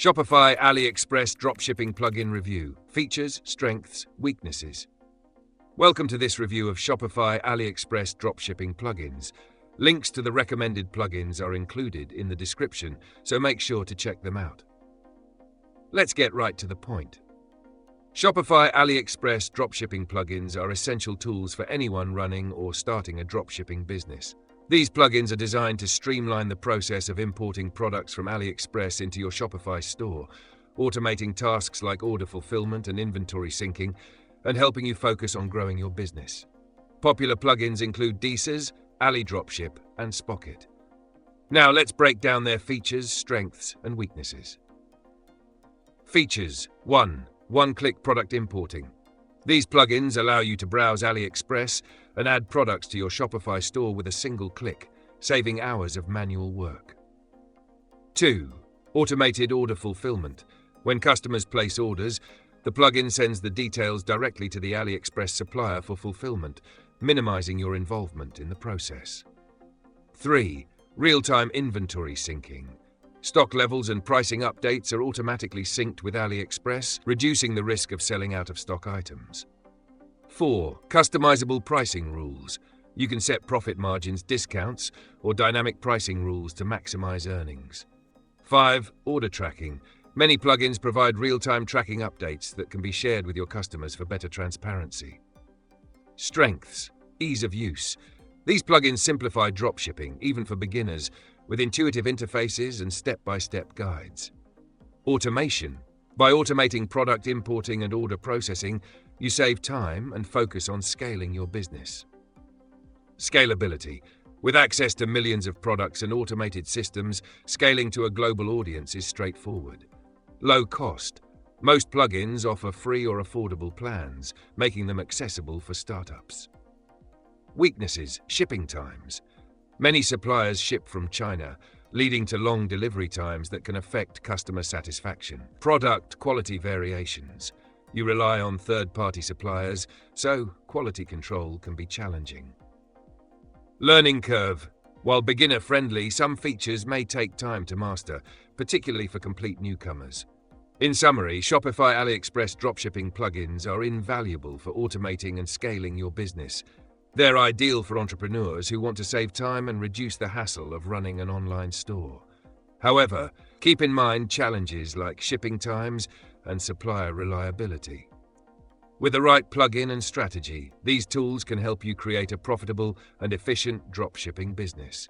Shopify AliExpress Dropshipping Plugin Review. Features, Strengths, Weaknesses. Welcome to this review of Shopify AliExpress Dropshipping Plugins. Links to the recommended plugins are included in the description, so make sure to check them out. Let's get right to the point. Shopify AliExpress Dropshipping Plugins are essential tools for anyone running or starting a dropshipping business. These plugins are designed to streamline the process of importing products from AliExpress into your Shopify store, automating tasks like order fulfillment and inventory syncing, and helping you focus on growing your business. Popular plugins include Deesers, AliDropship, and Spocket. Now let's break down their features, strengths, and weaknesses. Features. 1. One-click product importing. These plugins allow you to browse AliExpress and add products to your Shopify store with a single click, saving hours of manual work. 2. Automated order fulfillment. When customers place orders, the plugin sends the details directly to the AliExpress supplier for fulfillment, minimizing your involvement in the process. 3. Real-time inventory syncing. Stock levels and pricing updates are automatically synced with AliExpress, reducing the risk of selling out-of-stock items. 4. Customizable pricing rules. You can set profit margins, discounts, or dynamic pricing rules to maximize earnings. 5. Order tracking. Many plugins provide real-time tracking updates that can be shared with your customers for better transparency. Strengths. Ease of use. These plugins simplify dropshipping, even for beginners, with intuitive interfaces and step-by-step guides. Automation. By automating product importing and order processing, you save time and focus on scaling your business. Scalability. With access to millions of products and automated systems, scaling to a global audience is straightforward. Low cost. Most plugins offer free or affordable plans, making them accessible for startups. Weaknesses. Shipping times. Many suppliers ship from China, leading to long delivery times that can affect customer satisfaction. Product quality variations. You rely on third-party suppliers, so quality control can be challenging. Learning curve. While beginner-friendly, some features may take time to master, particularly for complete newcomers. In summary, Shopify AliExpress dropshipping plugins are invaluable for automating and scaling your business. They're ideal for entrepreneurs who want to save time and reduce the hassle of running an online store. However, keep in mind challenges like shipping times and supplier reliability. With the right plugin and strategy, these tools can help you create a profitable and efficient dropshipping business.